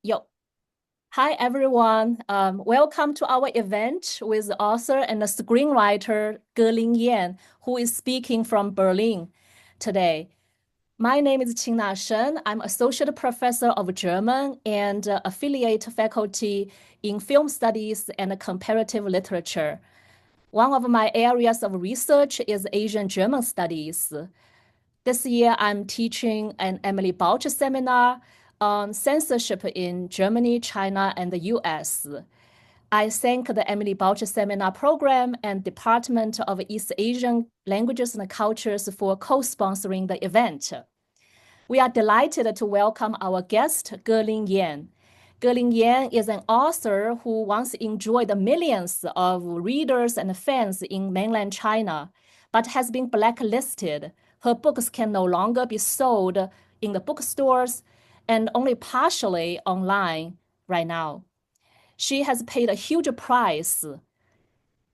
Yo. Hi, everyone. Welcome to our event with author and screenwriter Yan, who is speaking from Berlin today. My name is Qingna Shen. I'm Associate Professor of German and affiliate faculty in film studies and comparative literature. One of my areas of research is Asian German studies. This year, I'm teaching an Emily Bauch seminar on censorship in Germany, China, and the US. I thank the Emily Bauch Seminar Program and Department of East Asian Languages and Cultures for co-sponsoring the event. We are delighted to welcome our guest, Yan. Yan is an author who once enjoyed millions of readers and fans in mainland China, but has been blacklisted. Her books can no longer be sold in the bookstores and only partially online right now. She has paid a huge price,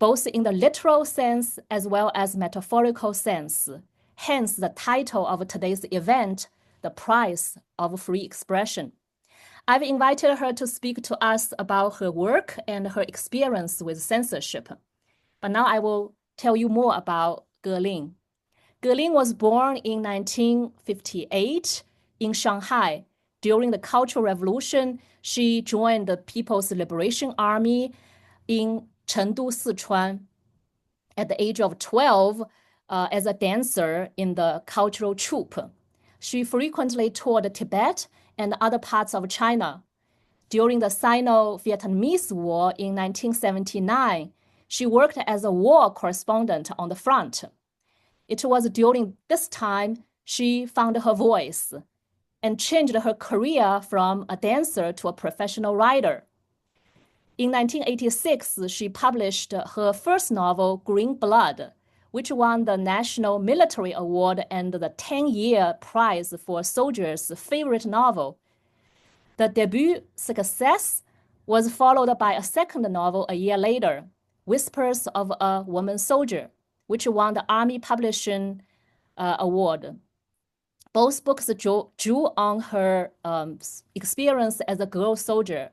both in the literal sense as well as metaphorical sense. Hence the title of today's event, The Price of Free Expression. I've invited her to speak to us about her work and her experience with censorship. But now I will tell you more about Lin. Lin was born in 1958 in Shanghai. During the Cultural Revolution, she joined the People's Liberation Army in Chengdu, Sichuan. At the age of 12, as a dancer in the cultural troupe. She frequently toured Tibet and other parts of China. During the Sino-Vietnamese War in 1979, she worked as a war correspondent on the front. It was during this time she found her voice and changed her career from a dancer to a professional writer. In 1986, she published her first novel, Green Blood, which won the National Military Award and the 10-year prize for soldiers' favorite novel. The debut success was followed by a second novel a year later, Whispers of a Woman Soldier, which won the Army Publishing Award. Both books drew on her experience as a girl soldier.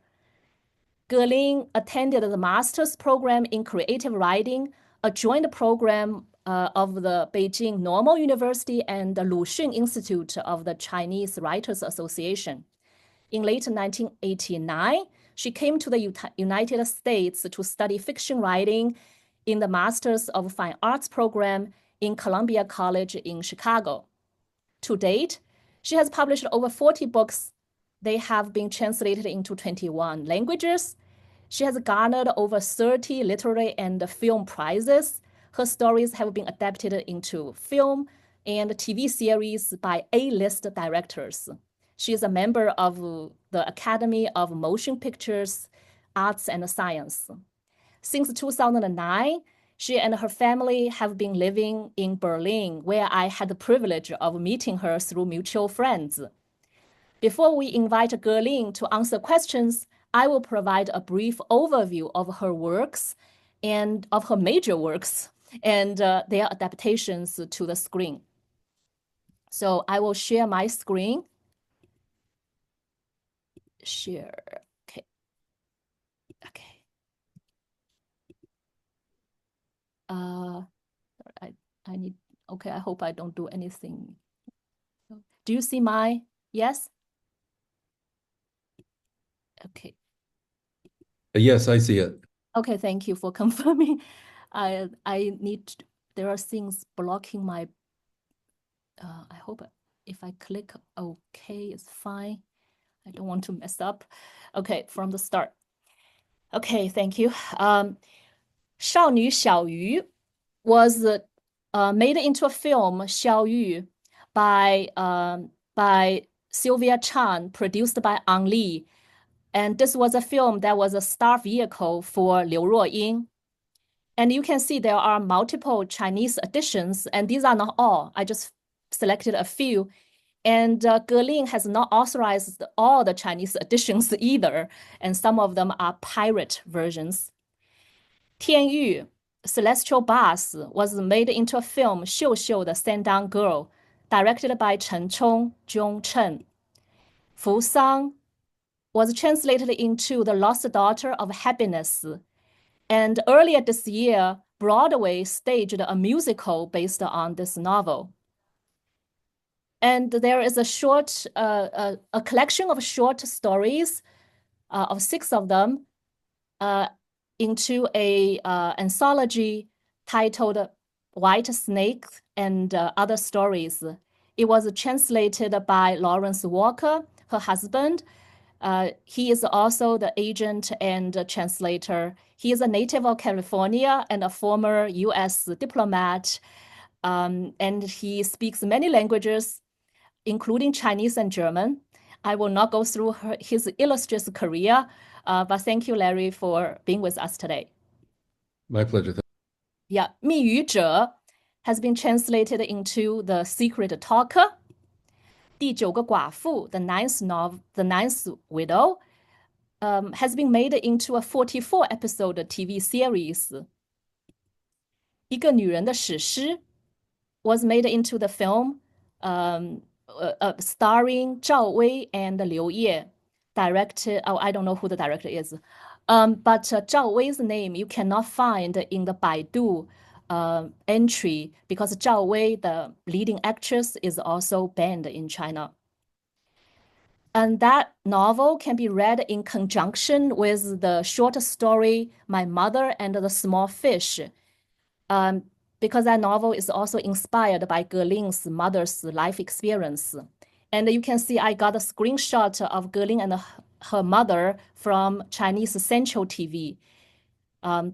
Lin attended the master's program in creative writing, a joint program of the Beijing Normal University and the Luxun Institute of the Chinese Writers Association. In late 1989, she came to the United States to study fiction writing in the Masters of Fine Arts program in Columbia College in Chicago. To date, she has published over 40 books. They have been translated into 21 languages. She has garnered over 30 literary and film prizes. Her stories have been adapted into film and TV series by A-list directors. She is a member of the Academy of Motion Pictures, Arts and Science. Since 2009, she and her family have been living in Berlin, where I had the privilege of meeting her through mutual friends. Before we invite Lin to answer questions, I will provide a brief overview of her works and of her major works and their adaptations to the screen. So I will share my screen. Share, okay. Okay. I need, okay, I hope I don't do anything. Do you see my, yes? Okay. Yes, I see it. Okay, thank you for confirming. I need, there are things blocking my, I hope if I click okay, it's fine. I don't want to mess up. Okay, from the start. Okay, thank you. 少女小鱼 was made into a film, 小鱼, by Sylvia Chan, produced by Ang Lee. And this was a film that was a star vehicle for Liu Ruoying. And you can see there are multiple Chinese editions, and these are not all. I just selected a few. And Lin has not authorized all the Chinese editions either, and some of them are pirate versions. 天玉, Celestial Bus, was made into a film, 秀秀的 Sandown Girl, directed by Chen Chong, Chen. Fu Sang was translated into The Lost Daughter of Happiness. And earlier this year, Broadway staged a musical based on this novel. And there is a collection of short stories, of 6 of them, into a anthology titled White Snake and Other Stories. It was translated by Lawrence Walker, her husband. He is also the agent and translator. He is a native of California and a former US diplomat. And he speaks many languages, including Chinese and German. I will not go through his illustrious career, but thank you, Larry, for being with us today. My pleasure. Yeah, 密语者 has been translated into The Secret Talker. 第9个寡妇, The Ninth Widow, has been made into a 44-episode TV series. 一个女人的史诗 was made into the film starring Zhao Wei and Liu Ye. Directed, I don't know who the director is. But Zhao Wei's name you cannot find in the Baidu entry because Zhao Wei, the leading actress, is also banned in China. And that novel can be read in conjunction with the short story My Mother and the Small Fish, because that novel is also inspired by Gerling's mother's life experience. And you can see I got a screenshot of Gerling and her mother from Chinese Central TV.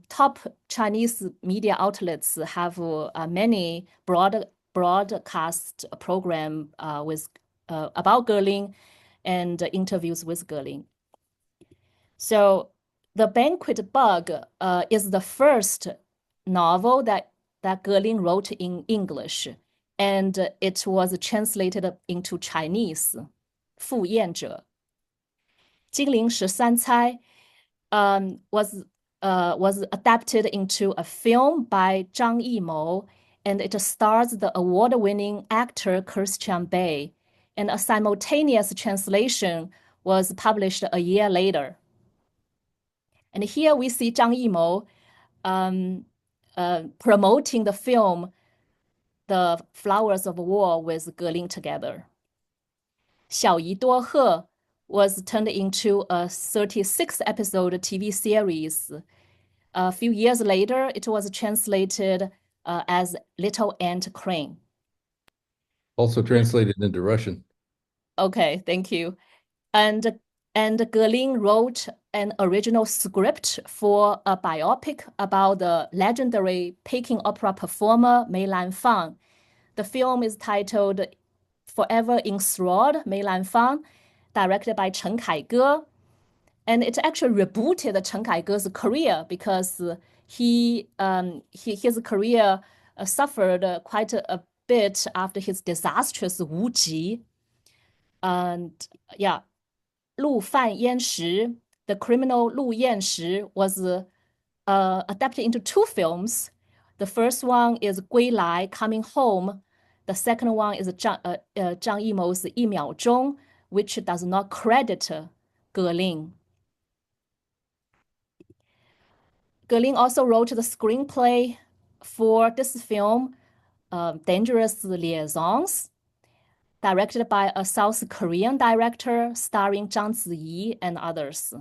Top Chinese media outlets have many broadcast program about Gerling and interviews with Gerling. So The Banquet Bug is the first novel that Gerling wrote in English, and it was translated into Chinese. 赴宴者 精灵十三钗 was adapted into a film by Zhang Yimou, and it stars the award-winning actor Christian Bale, and a simultaneous translation was published a year later. And here we see Zhang Yimou promoting the film The Flowers of War with Gerling together. 小姨多鹤 was turned into a 36-episode TV series. A few years later, it was translated as Little Ant Crane. Also translated into Russian. Okay, thank you. And Gerling wrote an original script for a biopic about the legendary Peking opera performer Mainland China. The film is titled Forever Enthralled, Mainland China, directed by Chen Kaige. And it actually rebooted Chen Kaige's career because his career suffered quite a bit after his disastrous Wu Ji. And yeah, 陆犯焉识, the criminal Lu Yanshi, was adapted into 2 films. The first one is 归来, Coming Home. The second one is Zhang Yimou's 一秒钟, which does not credit Gerling. Gerling also wrote the screenplay for this film, Dangerous Liaisons, directed by a South Korean director starring Zhang Ziyi and others.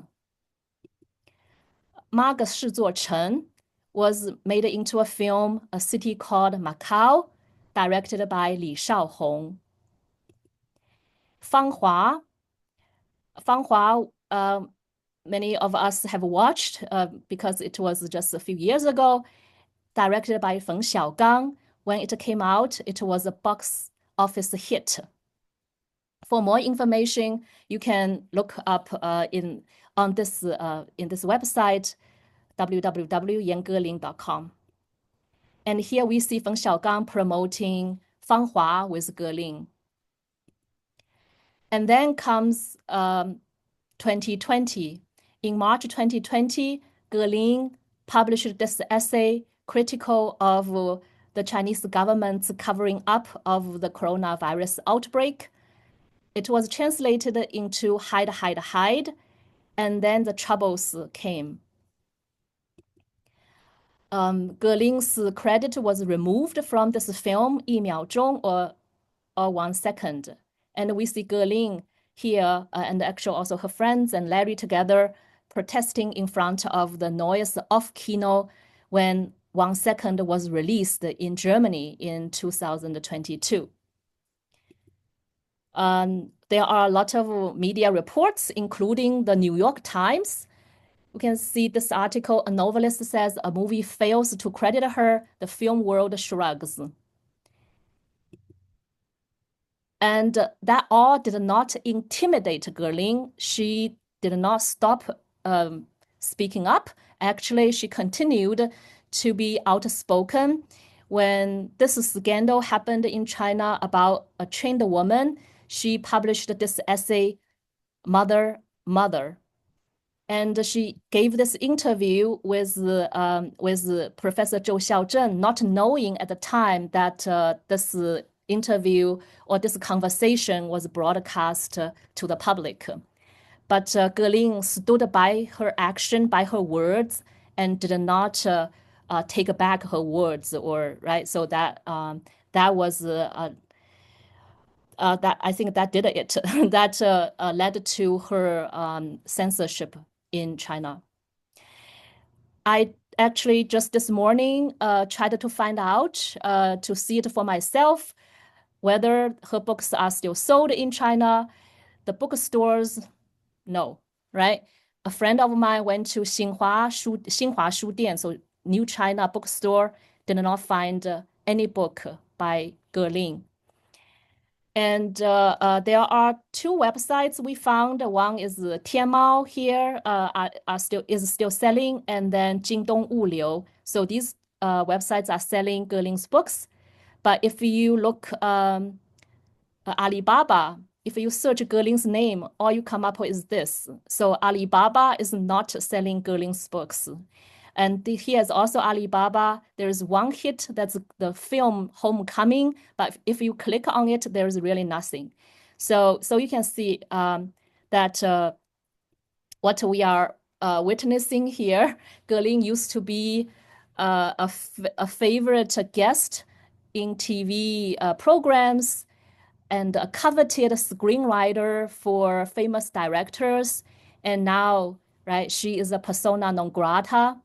八个视作城 was made into a film, A City Called Macau, directed by Li Shaohong. 芳华 many of us have watched because it was just a few years ago, directed by Feng Xiaogang. When it came out, it was a box office hit. For more information, you can look up in this website, www.yanggeling.com. And here we see Feng Xiaogang promoting 芳华 with Gerling. And then comes 2020. In March 2020, Gerling published this essay critical of the Chinese government's covering up of the coronavirus outbreak. It was translated into Hide, Hide, Hide, And then the troubles came. Gerling's credit was removed from this film, 1秒钟 or 1 second. And we see Gerling here and actually also her friends and Larry together protesting in front of the Neues Off-Kino when 1 second was released in Germany in 2022. There are a lot of media reports, including the New York Times. You can see this article, a novelist says a movie fails to credit her, the film world shrugs. And that all did not intimidate Gerling. She did not stop speaking up. Actually, she continued to be outspoken. When this scandal happened in China about a trained woman, she published this essay, Mother, Mother. And she gave this interview with Professor Zhou Xiaozhen, not knowing at the time that this interview or this conversation was broadcast to the public. But Gerling stood by her action, by her words, and did not take back her words, or right. So that that was that I think that did it. That led to her censorship in China. I actually just this morning tried to find out to see it for myself whether her books are still sold in China. The bookstores, no, right? A friend of mine went to Xinhua Shu Dian, so New China bookstore, did not find any book by Gerling. And there are two websites we found. One is Tianmao here, is still selling, and then Jingdong Wuliu. So these websites are selling Gerling's books. But if you look Alibaba, if you search Gerling's name, all you come up with is this. So Alibaba is not selling Gerling's books. And here's also Alibaba. There's one hit, that's the film Homecoming, but if you click on it, there's really nothing. So you can see that what we are witnessing here, Gerling used to be a favorite guest in TV programs and a coveted screenwriter for famous directors. And now, right, she is a persona non grata.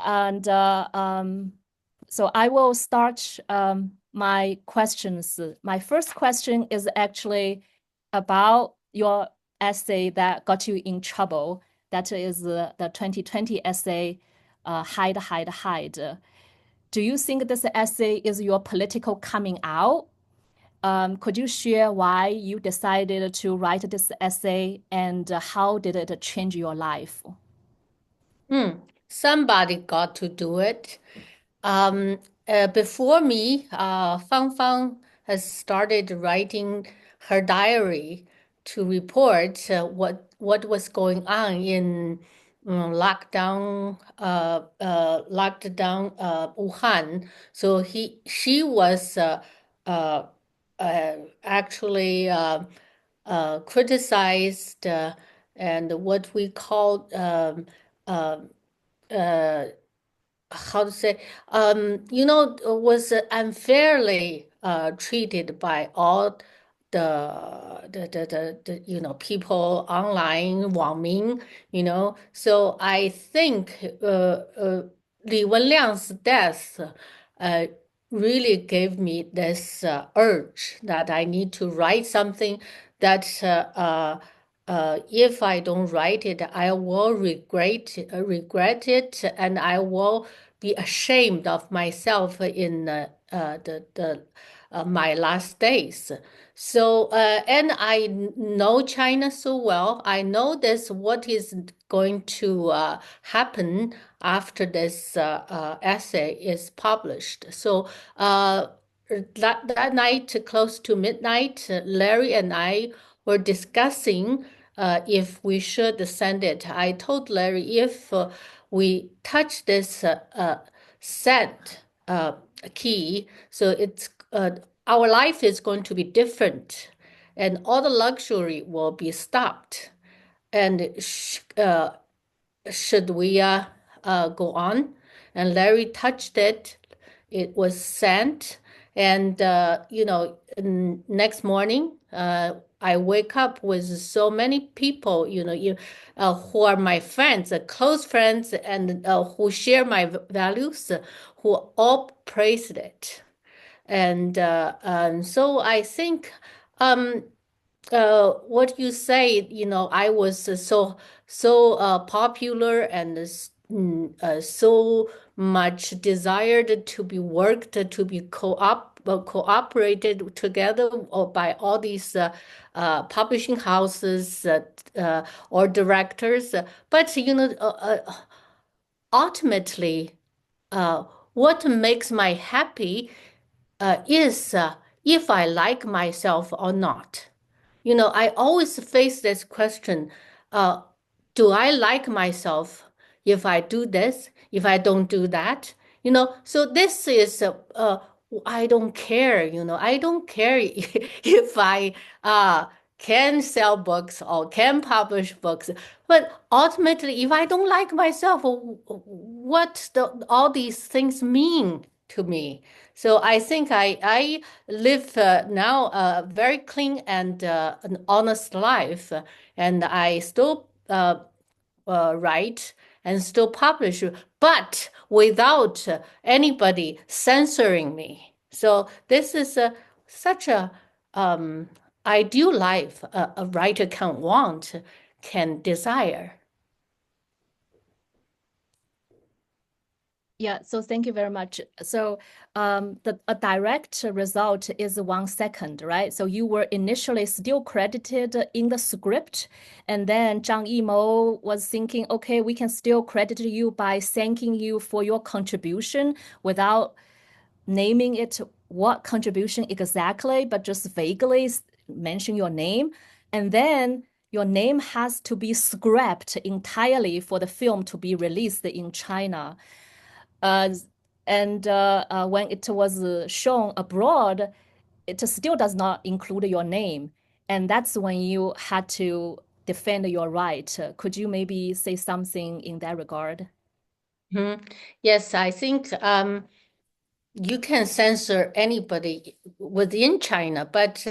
And so I will start my questions. My first question is actually about your essay that got you in trouble. That is the 2020 essay, Hide, Hide, Hide. Do you think this essay is your political coming out? Could you share why you decided to write this essay and how did it change your life? Somebody got to do it. Before me, Fang Fang has started writing her diary to report what was going on in lockdown Wuhan. So she was actually criticized and what we call how to say, was unfairly treated by all the people online, 网民, So I think Li Wenliang's death really gave me this urge that I need to write something that if I don't write it, I will regret it, and I will be ashamed of myself in my last days. So, and I know China so well. I know this what is going to happen after this essay is published. So, that night, close to midnight, Larry and I were discussing if we should send it. I told Larry if we touch this send key, so it's our life is going to be different, and all the luxury will be stopped. and should we go on? And Larry touched it. It was sent, and next morning, I wake up with so many people, who are my friends, close friends, and who share my values, who all praised it. And so I think what you say, I was so popular and so much desired to be worked to be cooperated together by all these publishing houses or directors. But ultimately, what makes me happy is if I like myself or not. I always face this question, do I like myself if I do this, if I don't do that? So this is, I don't care, I don't care if I can sell books or can publish books. But ultimately, if I don't like myself, what all these things mean to me? So I think I live now a very clean and an honest life, and I still write and still publish, but without anybody censoring me. So this is such a ideal life a writer can want, can desire. Yeah, so thank you very much. So a direct result is 1 second, right? So you were initially still credited in the script, and then Zhang Yimou was thinking, okay, we can still credit you by thanking you for your contribution without naming it what contribution exactly, but just vaguely mention your name. And then your name has to be scrapped entirely for the film to be released in China. And when it was shown abroad, it still does not include your name. And that's when you had to defend your right. Could you maybe say something in that regard? Yes, I think you can censor anybody within China, but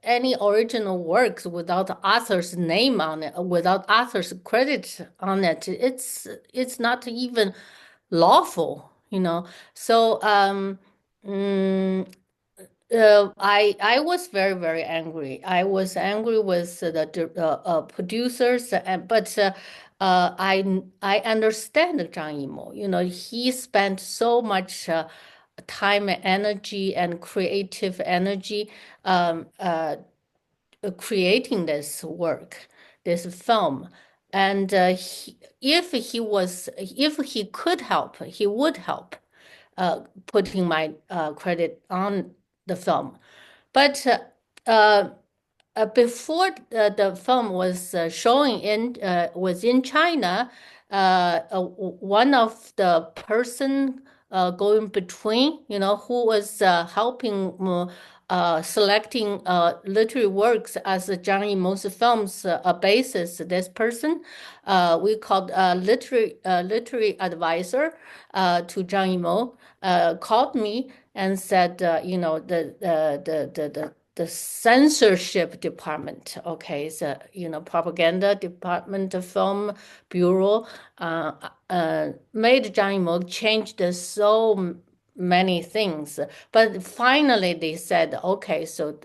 any original works without the author's name on it, without author's credit on it, it's not even lawful. So I was very, very angry. I was angry with the producers, but I understand Zhang Yimou. He spent so much time and energy and creative energy creating this work, this film. And if he could help, he would help putting my credit on the film. But before the film was showing was in China, one of the person going between, who was helping selecting literary works as Zhang Yimou's film's basis. This person, we called literary advisor to Zhang Yimou, called me and said, the censorship department, okay, so propaganda department, film bureau, made Zhang Yimou changed so many things, but finally they said, okay, so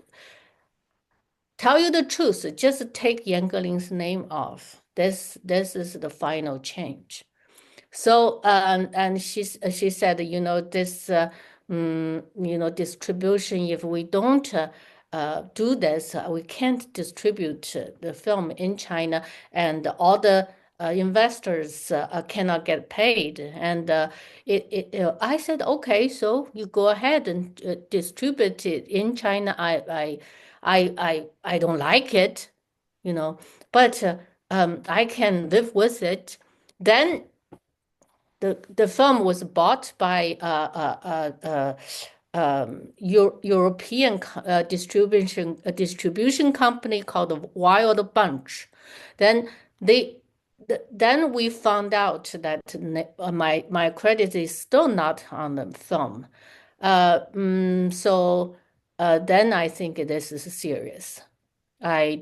tell you the truth, just take Yan Geling's name off. This is the final change. So and she said, this distribution, if we don't do this, we can't distribute the film in China, and all the investors cannot get paid. And I said, okay, so you go ahead and distribute it in China. I don't like it, but I can live with it. Then the film was bought by European distribution company called Wild Bunch. Then then we found out that my credit is still not on the film. So then I think this is serious. I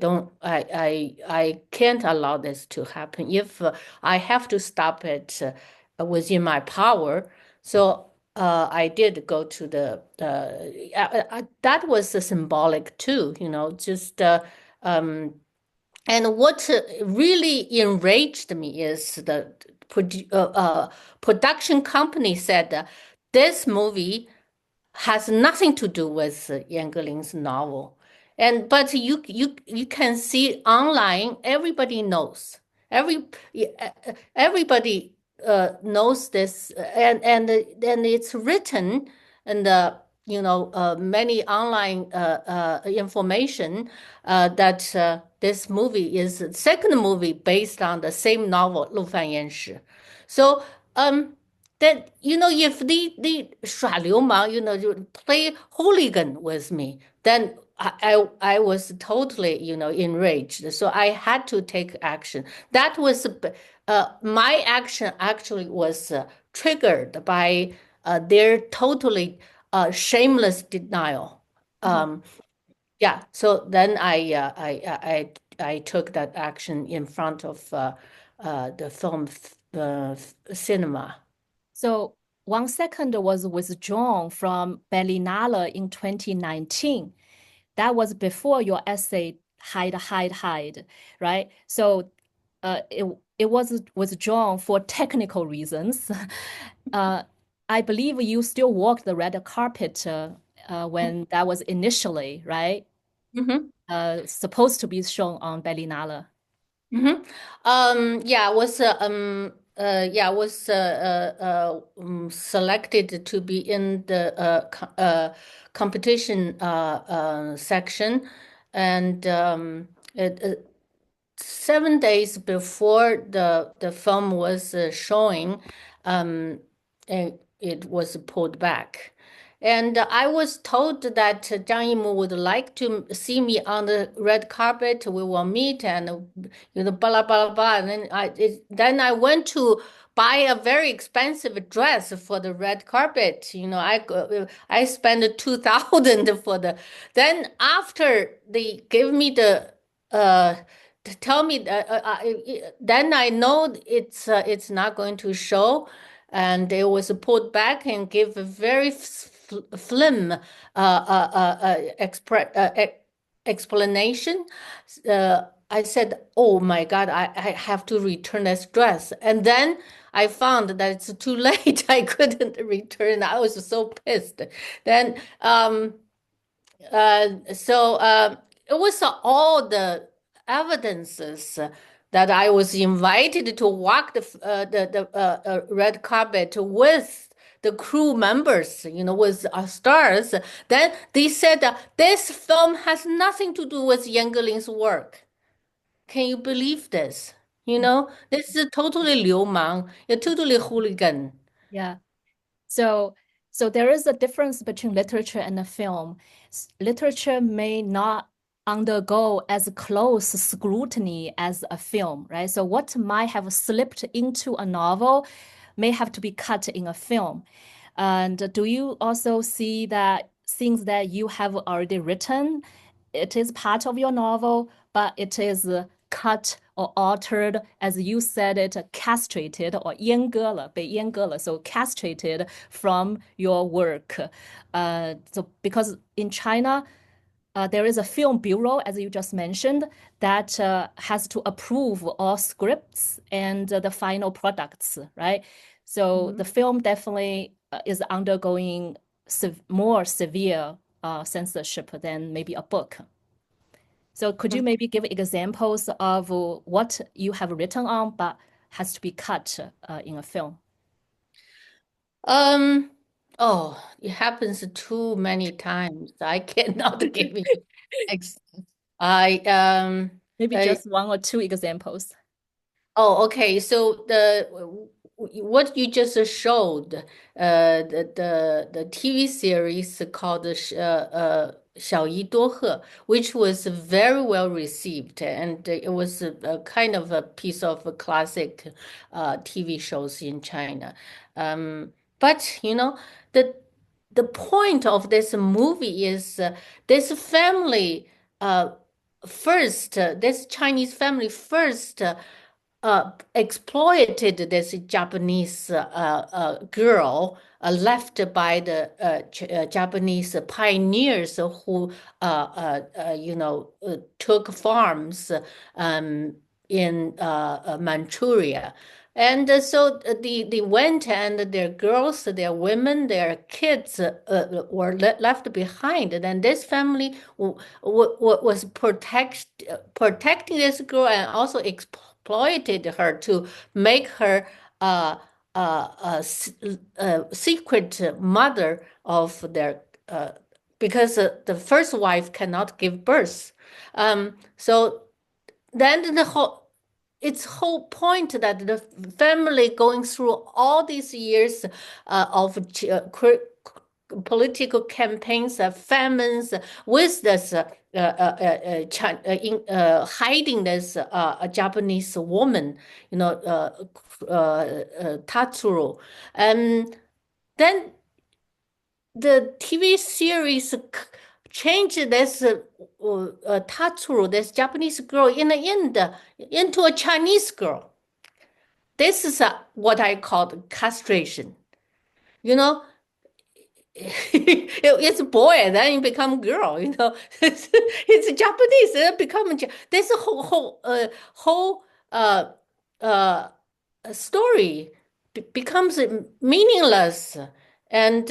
can't allow this to happen. If I have to stop it within my power, so I did go to the that was symbolic too, just and what really enraged me is the production company said this movie has nothing to do with Yan Geling's novel. But you can see online, everybody knows. Everybody knows this, and it's written and many online information that this movie is the second movie based on the same novel 陆犯焉识. So that if they 耍流氓, you play hooligan with me, then I was totally enraged. So I had to take action. That was my action actually was triggered by their totally shameless denial. Yeah. So then I took that action in front of the film cinema. So 1 second was withdrawn from Berlinale in 2019. That was before your essay, Hide, right? So it was withdrawn for technical reasons. I believe you still walked the red carpet when that was initially, right? Supposed to be shown on Berlinale. Yeah, was selected to be in the competition section, and 7 days before the film was showing, it was pulled back. And I was told that Zhang Yimou would like to see me on the red carpet. We will meet and blah blah blah. And then I went to buy a very expensive dress for the red carpet. I spent 2,000 for the. Then after they gave me the to tell me that then I know it's not going to show, and it was pulled back and gave a very slim explanation. I said, "Oh my God, I have to return this dress," and then I found that it's too late. I couldn't return. I was so pissed. Then it was all the evidences that I was invited to walk the red carpet with the crew members, with our stars. Then they said this film has nothing to do with Yan Geling's work. Can you believe this? This is totally 流氓, totally hooligan. Yeah. So there is a difference between literature and a film. Literature may not undergo as close scrutiny as a film, right? So what might have slipped into a novel may have to be cut in a film. And do you also see that things that you have already written, it is part of your novel, but it is cut or altered, as you said it, castrated or 阉割了, 被阉割了, so castrated from your work. So because in China, there is a film bureau, as you just mentioned, that has to approve all scripts and the final products, right? So the film definitely is undergoing more severe censorship than maybe a book. So could you maybe give examples of what you have written on but has to be cut in a film? Oh, it happens too many times. I cannot give you Maybe just 1 or 2 examples. Oh, okay. So what you just showed, the TV series called 小姨多鹤, which was very well received, and it was a kind of a piece of a classic TV shows in China. But the point of this movie is this family first, this Chinese family first exploited this Japanese girl left by the Japanese pioneers who took farms in Manchuria. And so they went, and their girls, their women, their kids were left behind. And this family was protecting this girl and also exploited her to make her a secret mother of their because the first wife cannot give birth. So then its whole point that the family going through all these years of political campaigns, famines, with this hiding this Japanese woman, Tatsuro, and then the TV series changed this Tatsuro, this Japanese girl, in the end into a Chinese girl. This is what I call castration. It's a boy, then you become girl. It's Japanese, it become this whole story becomes meaningless and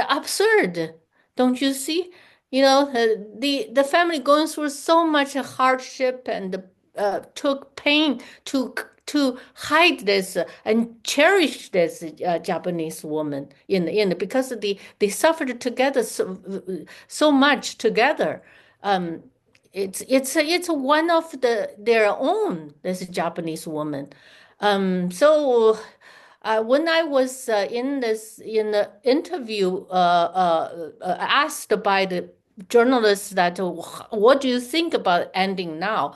absurd. Don't you see? The family going through so much hardship and took pain to hide this and cherish this Japanese woman in the end, because they suffered together so much together. It's one of their own, this Japanese woman. So when I was in the interview asked by the journalists that what do you think about ending now?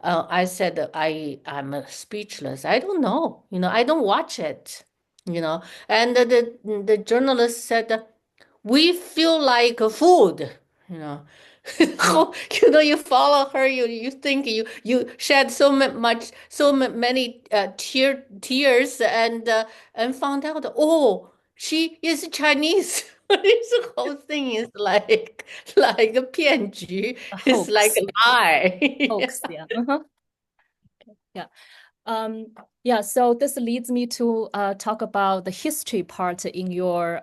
I said I'm speechless. I don't know. I don't watch it. And the journalist said we feel like food. How you follow her, you think you shed so many tears and found out, oh, she is Chinese. This whole thing is like a 骗局. It's like a lie. Hoax, yeah. Yeah. Yeah, so this leads me to talk about the history part in your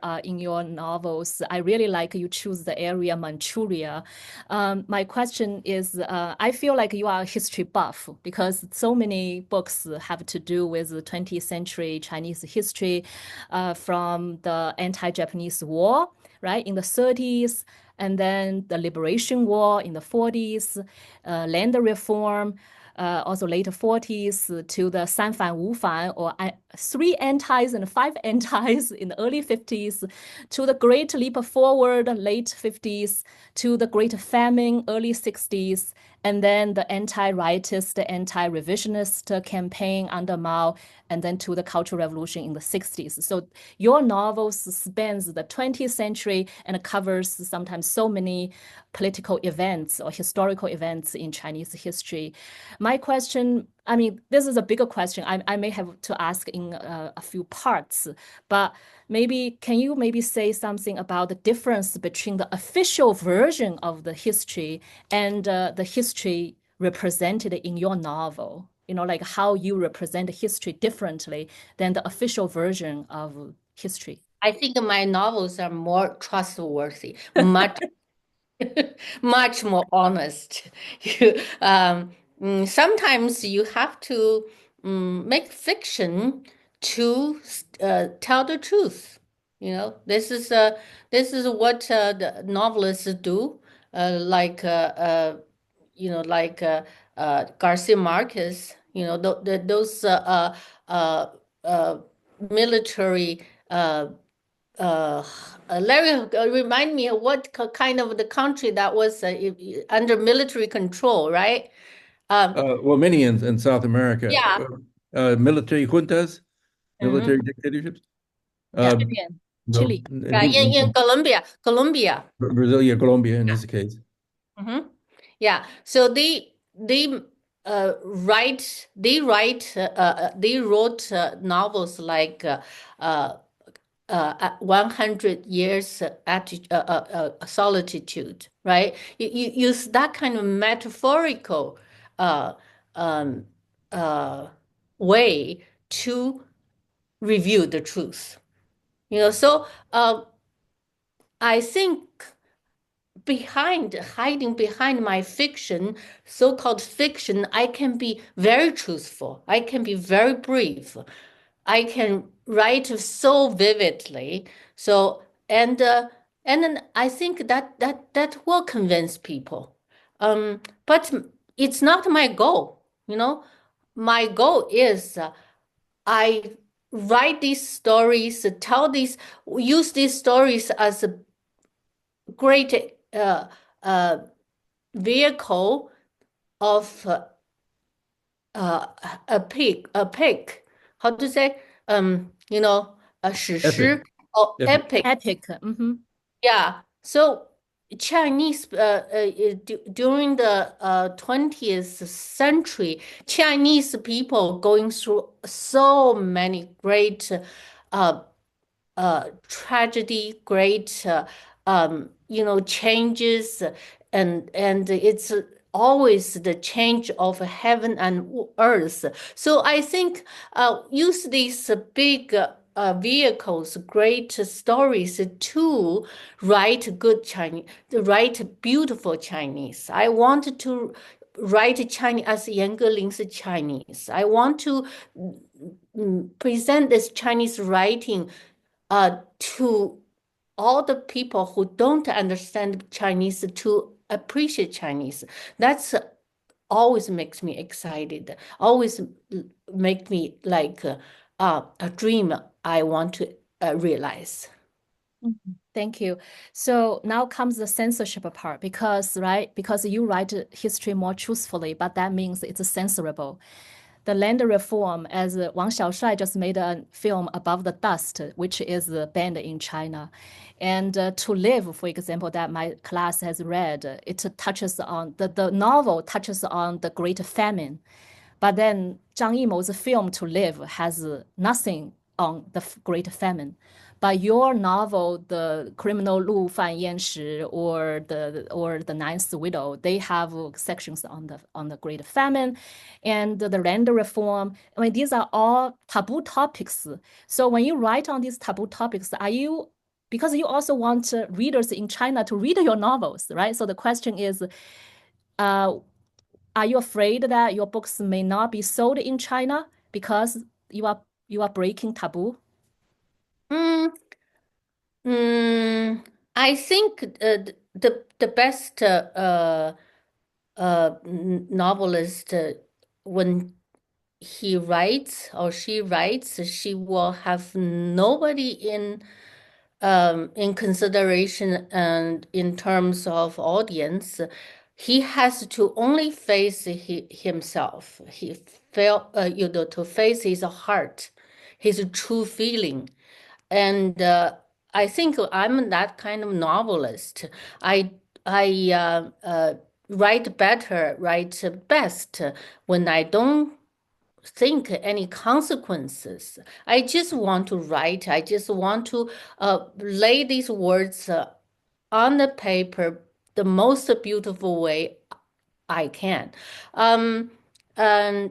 novels. I really like you choose the area Manchuria. My question is, I feel like you are a history buff because so many books have to do with the 20th century Chinese history, from the anti-Japanese war, right, in the 30s, and then the Liberation War in the 40s, land reform, also later 40s, to the 三反五反, or 3 antis and 5 antis in the early 50s, to the Great Leap Forward, late 50s, to the Great Famine, early 60s, and then the anti-rightist, the anti-revisionist campaign under Mao, and then to the Cultural Revolution in the 60s. So your novels spans the 20th century and covers sometimes so many political events or historical events in Chinese history. My question, I mean, this is a bigger question. I may have to ask in a few parts, but can you say something about the difference between the official version of the history and the history represented in your novel? Like how you represent history differently than the official version of history. I think my novels are more trustworthy, much much more honest. Sometimes you have to make fiction to tell the truth. This is what the novelists do, like Garcia Marquez. Those military. Larry, remind me of what kind of the country that was under military control, right? Well, many in South America, Yeah. military juntas, military dictatorships. Yeah. No, Chile. Yeah, in Colombia. Brazil, yeah, Colombia in this case. Yeah. So they write they wrote novels like 100 years solitude, right? You use that kind of metaphorical uh, um, way to review the truth. So I think hiding behind my fiction, so-called fiction, I can be very truthful. I can be very brief. I can write so vividly. So and then I think that will convince people. But it's not my goal. My goal is I write these stories, use these stories as a great vehicle of a pick, how to say, a 史诗 or epic. Epic. Yeah. So Chinese during the 20th century, Chinese people going through so many great tragedy, great changes, and it's always the change of heaven and earth. So I think use these big vehicles, great stories to write good Chinese, write beautiful Chinese. I want to write Chinese as Yan Geling's Chinese. I want to present this Chinese writing to all the people who don't understand Chinese to appreciate Chinese. That's always makes me excited, always make me like a dream I want to realize. Thank you. So now comes the censorship part because you write history more truthfully, but that means it's censorable. The land reform, as Wang Xiaoshuai just made a film Above the Dust, which is banned in China. And To Live, for example, that my class has read, it touches on, the novel touches on the Great Famine. But then Zhang Yimou's film To Live has nothing on the Great Famine. But your novel, The Criminal Lu Fan Yanshi or the Ninth Widow, they have sections on the Great Famine and the land reform. I mean, these are all taboo topics. So when you write on these taboo topics, because you also want readers in China to read your novels, right? So the question is, are you afraid that your books may not be sold in China because you are breaking taboo? I think the best novelist when he writes or she writes, she will have nobody in consideration and in terms of audience. He has to only face himself. He felt to face his heart, his true feeling. And I think I'm that kind of novelist. I write better, write best when I don't think any consequences. I just want to write. I just want to lay these words on the paper the most beautiful way I can. And at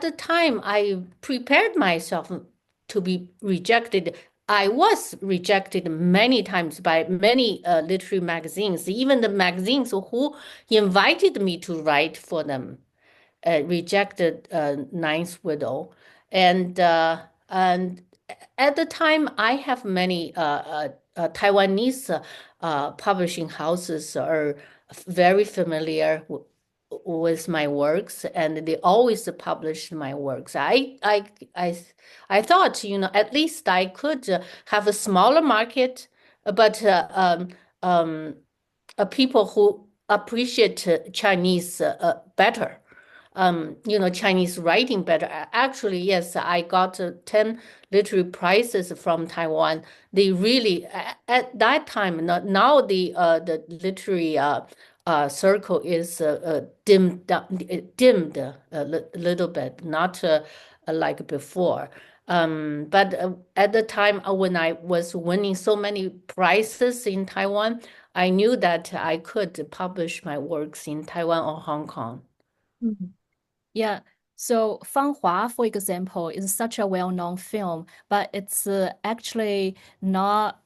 the time, I prepared myself to be rejected. I was rejected many times by many literary magazines, even the magazines who invited me to write for them rejected Ninth Widow. And at the time, I have many Taiwanese publishing houses are very familiar with my works, and they always published my works. I thought, at least I could have a smaller market, but people who appreciate Chinese better. Chinese writing better. Actually, yes, I got 10 literary prizes from Taiwan. They really, at that time, now the literary circle is dimmed a little bit, not like before. But at the time when I was winning so many prizes in Taiwan, I knew that I could publish my works in Taiwan or Hong Kong. Yeah. So 芳华, for example, is such a well-known film, but it's actually not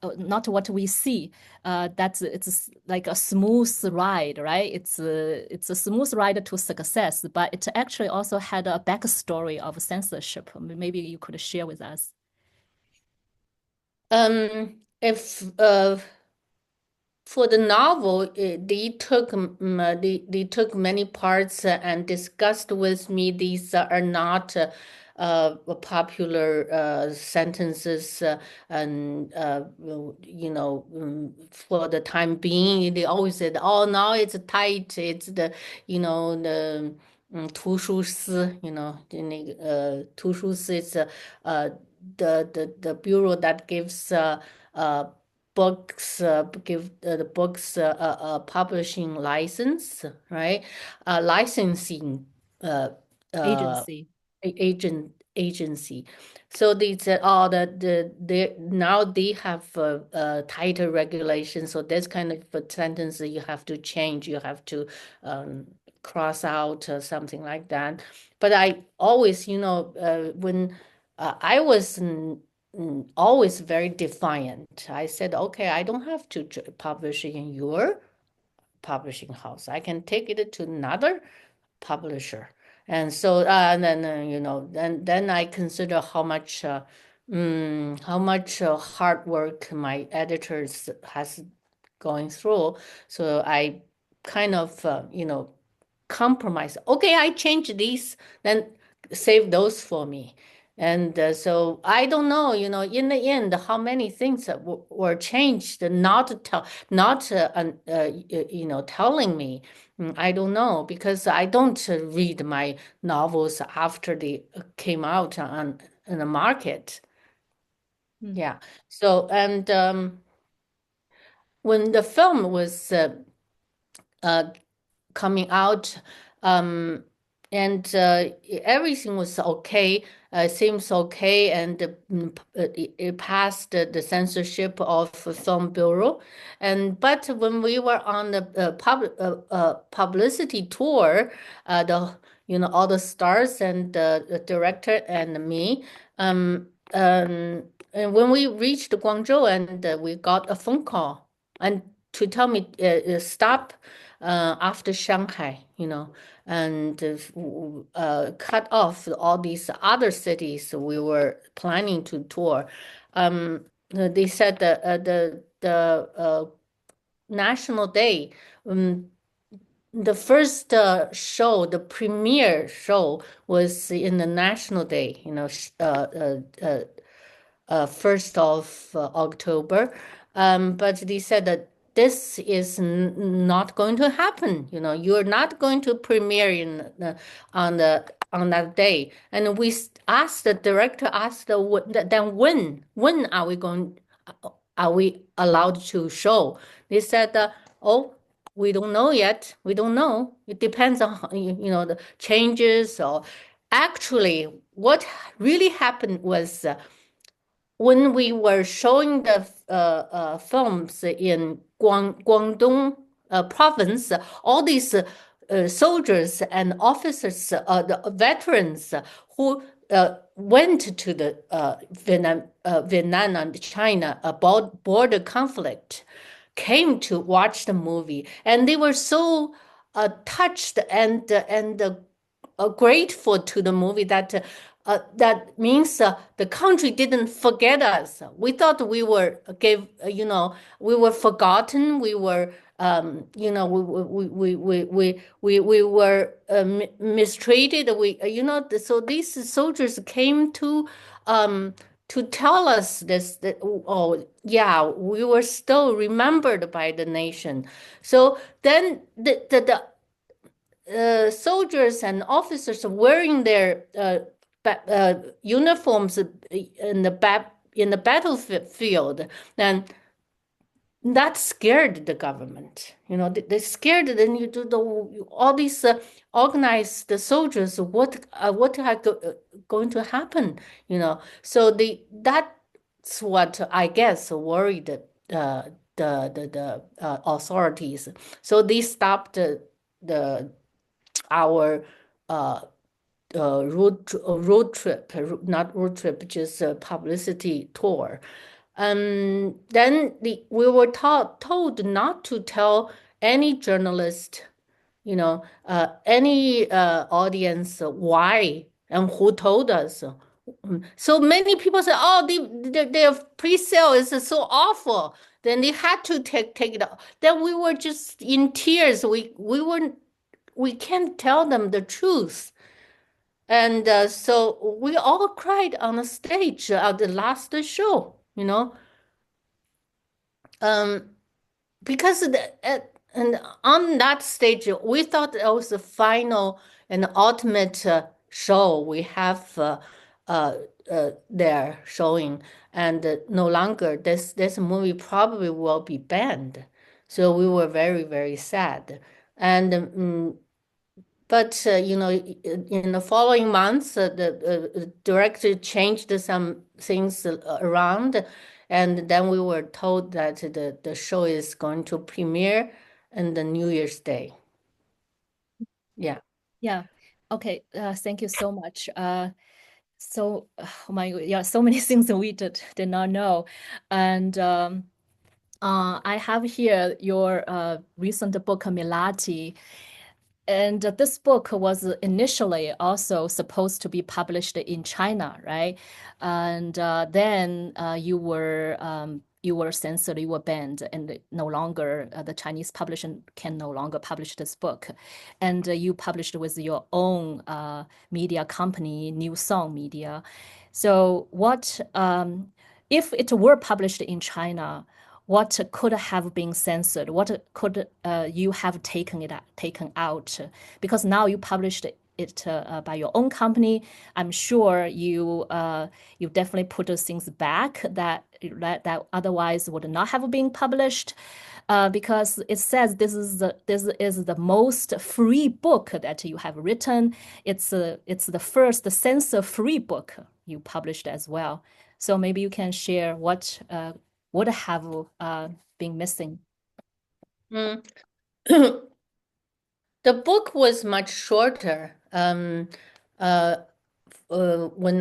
what we see. It's like a smooth ride, right? It's a smooth ride to success, but it actually also had a backstory of censorship. Maybe you could share with us. If for the novel, they took many parts and discussed with me. These are not popular sentences, and for the time being, they always said, "Oh, now it's tight. It's the the." 图书司, 那个图书司 is the bureau that gives books, give the books publishing license, right? Licensing agency. So they said, oh, now they have tighter regulations. So this kind of sentence you have to change. You have to cross out something like that. But I always, when I was always very defiant. I said, okay, I don't have to publish in your publishing house. I can take it to another publisher. And so then I consider how much hard work my editors has going through. So I kind of compromise. Okay, I change these, then save those for me. And so I don't know, in the end, how many things were changed, not telling me. I don't know, because I don't read my novels after they came out in the market. Yeah. So, and when the film was coming out, and everything was okay, seems okay, and it passed the censorship of Film Bureau. But when we were on the publicity tour, all the stars and the director and me, and when we reached Guangzhou, and we got a phone call and to tell me stop after Shanghai, and cut off all these other cities we were planning to tour. They said the National Day, the first show, the premiere show was in the National Day, 1st of October. But they said that this is not going to happen. You're not going to premiere on that day. And we asked the director, then when are we allowed to show? They said, oh, we don't know yet. We don't know. It depends on the changes. Or actually, what really happened was when we were showing the films in Guangdong province, all these soldiers and officers, the veterans who went to the Vietnam and China border conflict came to watch the movie, and they were so touched and grateful to the movie that that means the country didn't forget us. We thought we were we were forgotten. We were we were mistreated. So these soldiers came to tell us this, that, oh yeah, we were still remembered by the nation. So then the soldiers and officers wearing their uniforms in the battlefield, and that scared the government. They scared. Then you do all these organized soldiers. What going to happen? So that's what I guess worried the authorities. So they stopped our road trip, not road trip, just a publicity tour. Then we were told not to tell any journalist, any audience why and who told us. So many people say, "Oh, their pre-sale is so awful." Then they had to take it out. Then we were just in tears. We can't tell them the truth. And so we all cried on the stage at the last show, because and on that stage, we thought it was the final and ultimate show we have there showing, and no longer this movie probably will be banned. So we were very, very sad. And but in the following months, the director changed some things around, and then we were told that the show is going to premiere on the New Year's Day. Yeah. Yeah. Okay. Thank you so much. So, oh my God, yeah, so many things that we did not know, and I have here your recent book, Milati. And this book was initially also supposed to be published in China, right? And then you were censored, you were banned, and no longer the Chinese publisher can no longer publish this book. And you published with your own media company, New Song Media. So what if it were published in China? What could have been censored? What could you have taken out? Because now you published it by your own company. I'm sure you definitely put those things back that otherwise would not have been published. Because it says this is the most free book that you have written. It's the first censor-free book you published as well. So maybe you can share what would have been missing. The book was much shorter. When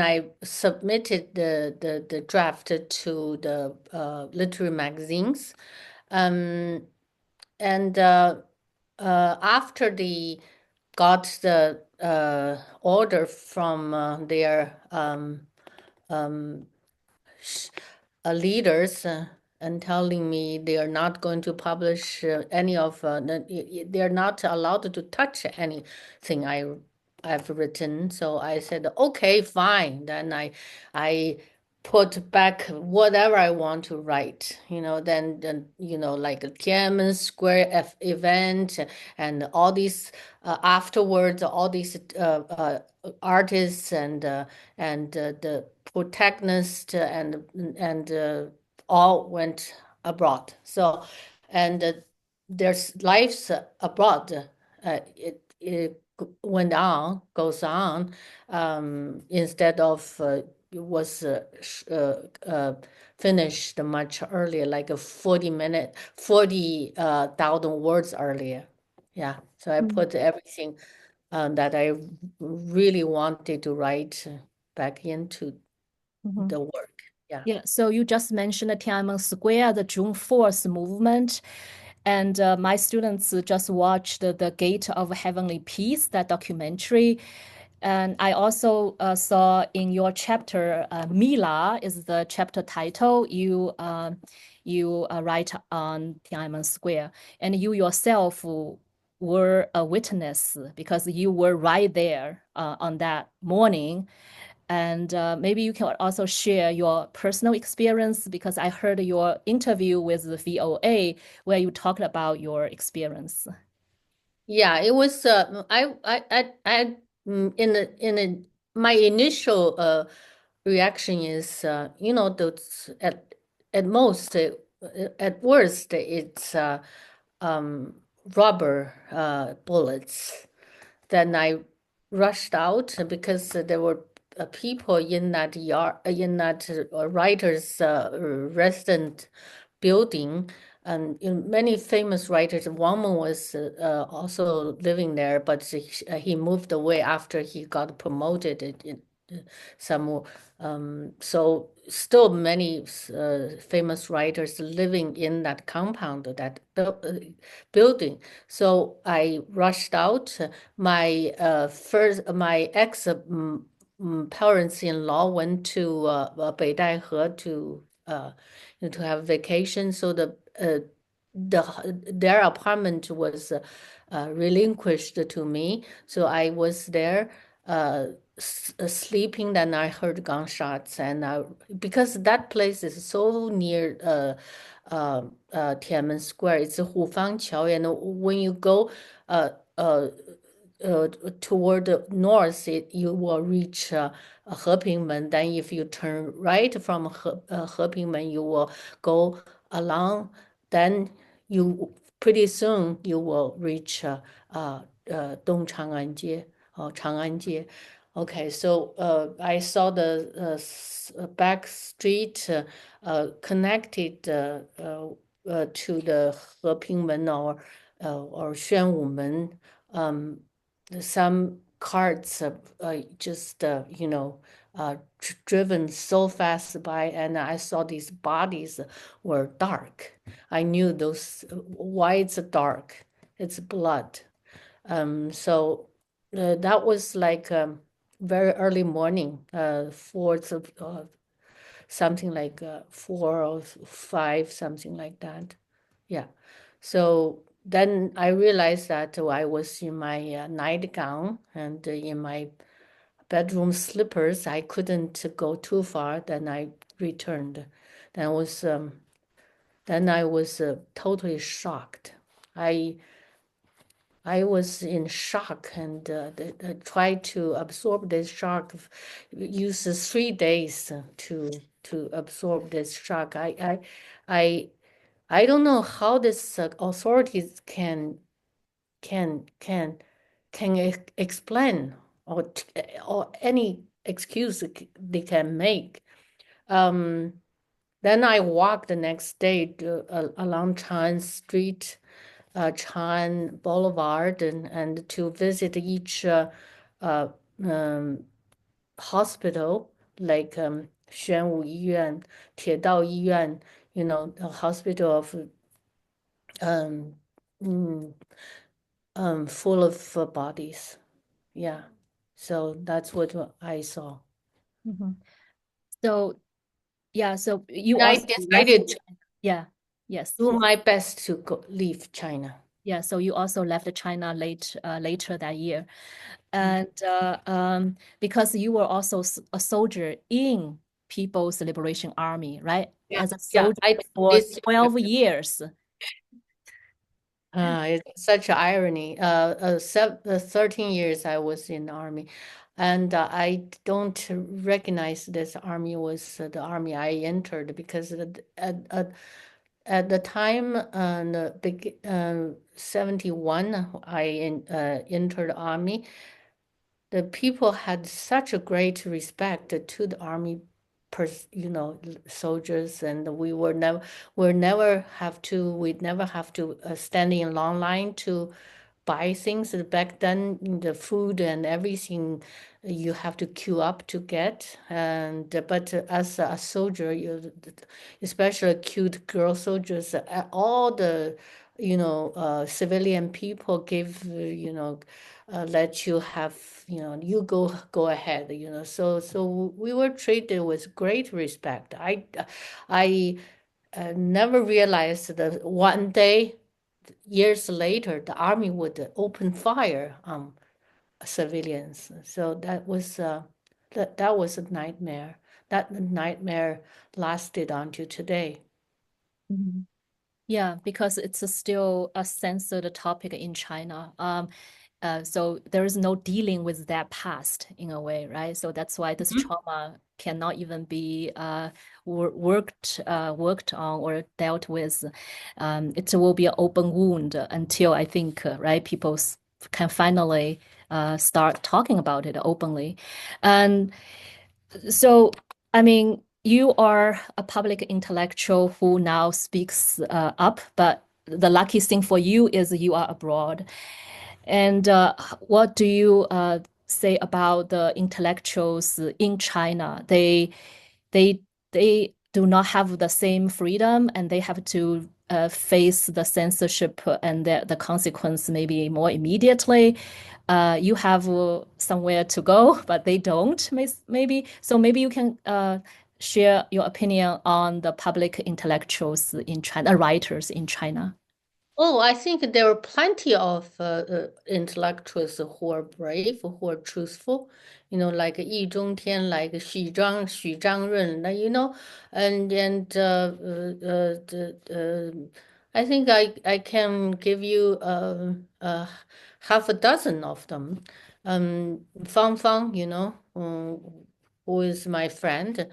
I submitted the draft to the literary magazines, and after they got the order from their leaders and telling me they are not going to publish any of they're not allowed to touch anything I've written. So I said, okay, fine. Then I put back whatever I want to write, then like a Tiananmen Square event and all these afterwards, all these artists and the protagonist and all went abroad. So, and there's lives abroad. It goes on, instead of it was finished much earlier, like 40,000 words earlier. Yeah, so I put everything that I really wanted to write back into the work. Yeah. Yeah. So you just mentioned the Tiananmen Square, the June 4th movement. And my students just watched the Gate of Heavenly Peace, that documentary. And I also saw in your chapter, Mila is the chapter title. You write on Tiananmen Square, and you yourself were a witness because you were right there on that morning. And maybe you can also share your personal experience because I heard your interview with the VOA where you talked about your experience. Yeah, it was my initial reaction is those at most at worst it's rubber bullets. Then I rushed out because there were people in that yard in that writer's resident building. And many famous writers, Wangman was also living there, but he moved away after he got promoted in some. So still many famous writers living in that compound, that building. So I rushed out. My ex parents-in-law went to Beidaihe to have vacation. So their apartment was relinquished to me. So I was there sleeping. Then I heard gunshots, and because that place is so near Tiananmen Square, it's Hufangqiao, and when you go toward the north, you will reach Hepingmen. Then if you turn right from Hepingmen, you will go along. Then pretty soon you will reach Dong Chang'an or Chang'an. Okay, so I saw the back street connected to the Hepingmen or Xuanwumen. Some carts just driven so fast by, and I saw these bodies were dark. I knew why it's dark. It's blood. So that was like very early morning, something like 4 or 5, something like that. Yeah. So then I realized that I was in my nightgown and in my bedroom slippers. I couldn't go too far. Then I returned. Then I was totally shocked. I was in shock and tried to absorb this shock. Uses 3 days to absorb this shock. I don't know how this authorities can explain or any excuse they can make. Then I walked the next day along Chan Street, Chan Boulevard, and to visit each hospital, like Xuanwu Yiyuan, Tiedao Yiyuan, the hospital of full of bodies. Yeah. So that's what I saw. So, yeah, so you I also decided to do my best to leave China. Yeah, so you also left China later that year. And because you were also a soldier in People's Liberation Army, right? Yeah, As a soldier for 12 years. It's such an irony. 13 years I was in the army, and I don't recognize this army was the army I entered because at the time, 71, I entered the army. The people had such a great respect to the army, soldiers, and we'd never have to stand in long line to buy things. Back then, the food and everything you have to queue up to get. But as a soldier, especially cute girl soldiers, all the civilian people give, let you have, you go ahead, so we were treated with great respect. I never realized that one day, years later, the army would open fire on civilians. So that was that was a nightmare. That nightmare lasted until today. Mhm. Yeah, because it's still a censored topic in China. So there is no dealing with that past in a way, right? So that's why this trauma cannot even be worked on or dealt with. It will be an open wound until I think, right, people can finally start talking about it openly. And so, I mean, you are a public intellectual who now speaks up, but the lucky thing for you is you are abroad. And what do you say about the intellectuals in China? They do not have the same freedom, and they have to face the censorship and the consequence maybe more immediately. You have somewhere to go, but they don't, maybe. So maybe you can share your opinion on the public intellectuals in China, writers in China. Oh, I think there are plenty of intellectuals who are brave, who are truthful, like Yi Zhongtian, like Xu Zhangren, I think I can give you half a dozen of them. Fang Fang, who is my friend.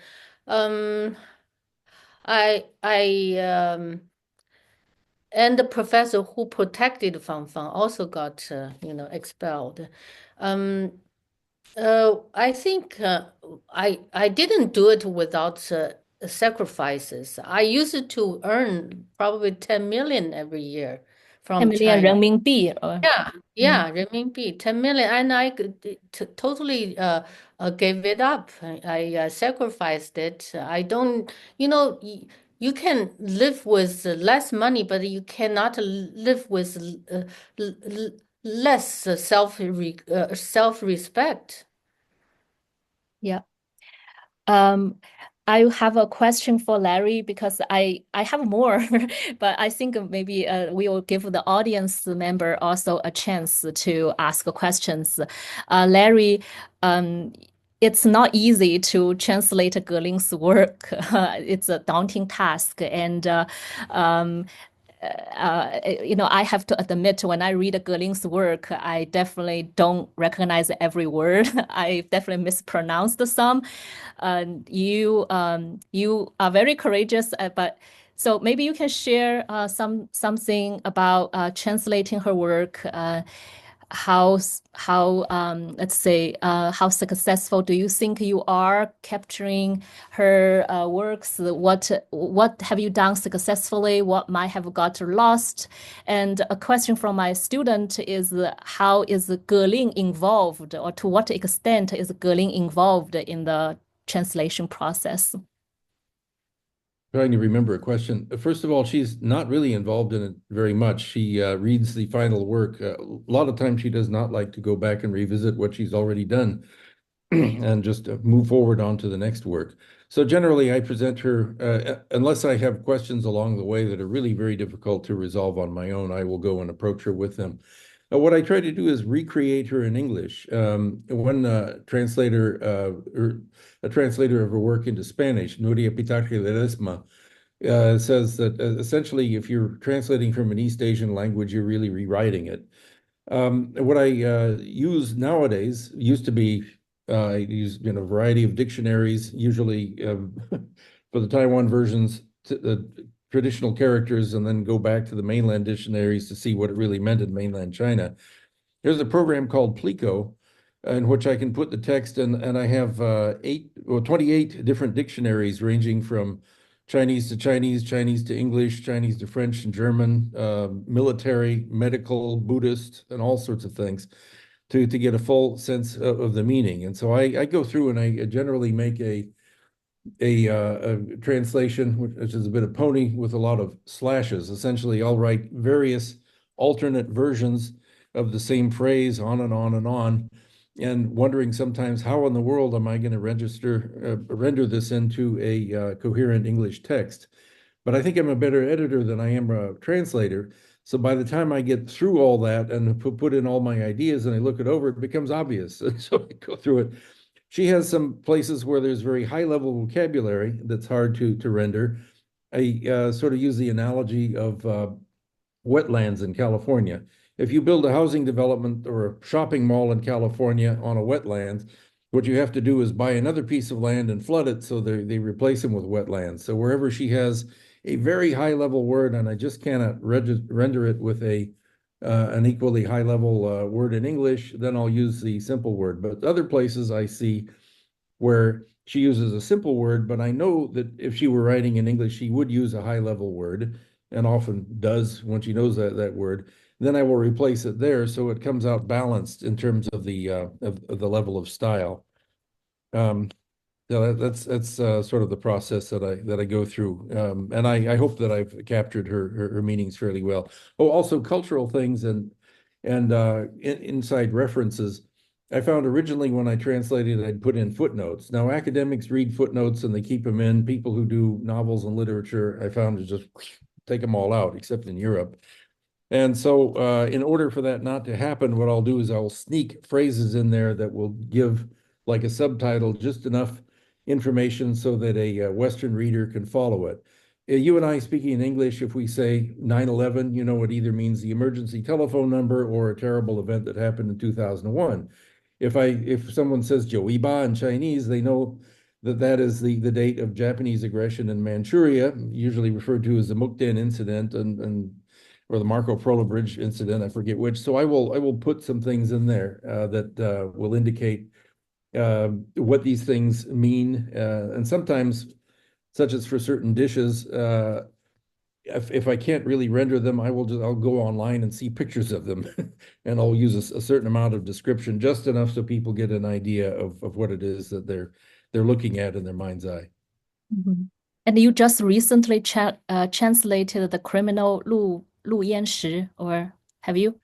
I and the professor who protected Fang Fang also got, expelled. I think I didn't do it without sacrifices. I used to earn probably 10 million every year 10 from million China. renminbi. Yeah, renminbi, 10 million, and I totally gave it up. I sacrificed it. I don't, you can live with less money, but you cannot live with less self-respect. Yeah. I have a question for Larry because I have more, but I think maybe we will give the audience member also a chance to ask questions. Larry, it's not easy to translate Gerling's work. It's a daunting task, and I have to admit, when I read Gerling's work, I definitely don't recognize every word. I definitely mispronounced some. You are very courageous, but so maybe you can share something about translating her work. How let's say how successful do you think you are capturing her works? What have you done successfully? What might have got lost? And a question from my student is how is Gerling involved, or to what extent is Gerling involved in the translation process? Trying to remember a question. First of all, she's not really involved in it very much. She reads the final work. A lot of times she does not like to go back and revisit what she's already done and just move forward on to the next work. So generally, I present her, unless I have questions along the way that are really very difficult to resolve on my own, I will go and approach her with them. What I try to do is recreate her in English. One translator, a translator of her work into Spanish, Nuria Pitaje Ledesma, says that essentially, if you're translating from an East Asian language, you're really rewriting it. What I use nowadays used to be I use a variety of dictionaries, usually for the Taiwan versions, traditional characters, and then go back to the mainland dictionaries to see what it really meant in mainland China. There's a program called Plico, in which I can put the text, and I have 28 different dictionaries ranging from Chinese to Chinese, Chinese to English, Chinese to French and German, military, medical, Buddhist, and all sorts of things to get a full sense of the meaning. And so I go through and I generally make a a translation, which is a bit of pony with a lot of slashes. Essentially, I'll write various alternate versions of the same phrase on and on and on, and wondering sometimes how in the world am I going to render this into a coherent English text. But I think I'm a better editor than I am a translator. So by the time I get through all that and put in all my ideas and I look it over, it becomes obvious. And so I go through it. She has some places where there's very high level vocabulary that's hard to render. I sort of use the analogy of wetlands in California. If you build a housing development or a shopping mall in California on a wetland, what you have to do is buy another piece of land and flood it so they replace them with wetlands. So wherever she has a very high level word and I just cannot render it with an equally high level word in English, then I'll use the simple word. But other places I see where she uses a simple word, but I know that if she were writing in English, she would use a high level word and often does when she knows that word. Then I will replace it there so it comes out balanced in terms of the level of style. So that's sort of the process that I go through, and I hope that I've captured her meanings fairly well. Oh, also cultural things and inside references. I found originally when I translated, I'd put in footnotes. Now academics read footnotes and they keep them in. People who do novels and literature, I found to just take them all out, except in Europe. And so in order for that not to happen, what I'll do is I'll sneak phrases in there that will give like a subtitle, just enough information so that a Western reader can follow it. You and I speaking in English, if we say 9/11, you know, it either means the emergency telephone number or a terrible event that happened in 2001. If someone says Joiba in Chinese, they know that is the date of Japanese aggression in Manchuria, usually referred to as the Mukden incident and or the Marco Polo Bridge incident, I forget which. So I will put some things in there that will indicate what these things mean. And sometimes, such as for certain dishes, if I can't really render them, I'll go online and see pictures of them, and I'll use a certain amount of description, just enough so people get an idea of what it is that they're looking at in their mind's eye. Mhm. And you just recently translated the criminal Lu Yanshi, or have you?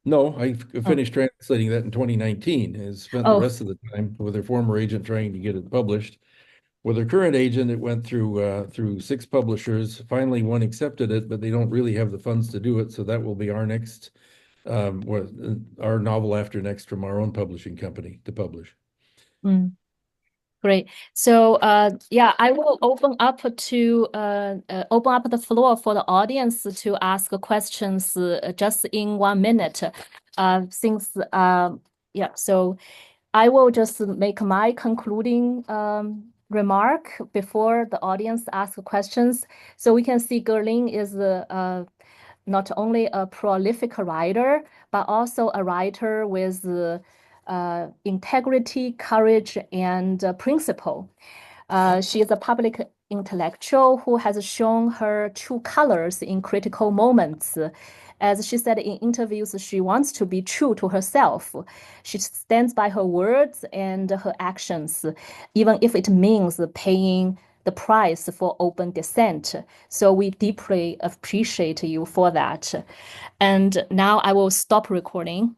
No, I Oh, finished translating that in 2019 and spent the oh, rest of the time with her former agent trying to get it published. With her current agent, it went through 6 publishers. Finally, one accepted it, but they don't really have the funds to do it. So that will be our next, our novel after next from our own publishing company to publish. great. So, yeah, I will open up the floor for the audience to ask questions just in 1 minute. Yeah, so I will just make my concluding remark before the audience asks questions. So we can see Gerling is not only a prolific writer, but also a writer with integrity, courage, and principle. She is a public intellectual who has shown her true colors in critical moments. As she said in interviews, she wants to be true to herself. She stands by her words and her actions, even if it means paying the price for open dissent. So we deeply appreciate you for that. And now I will stop recording.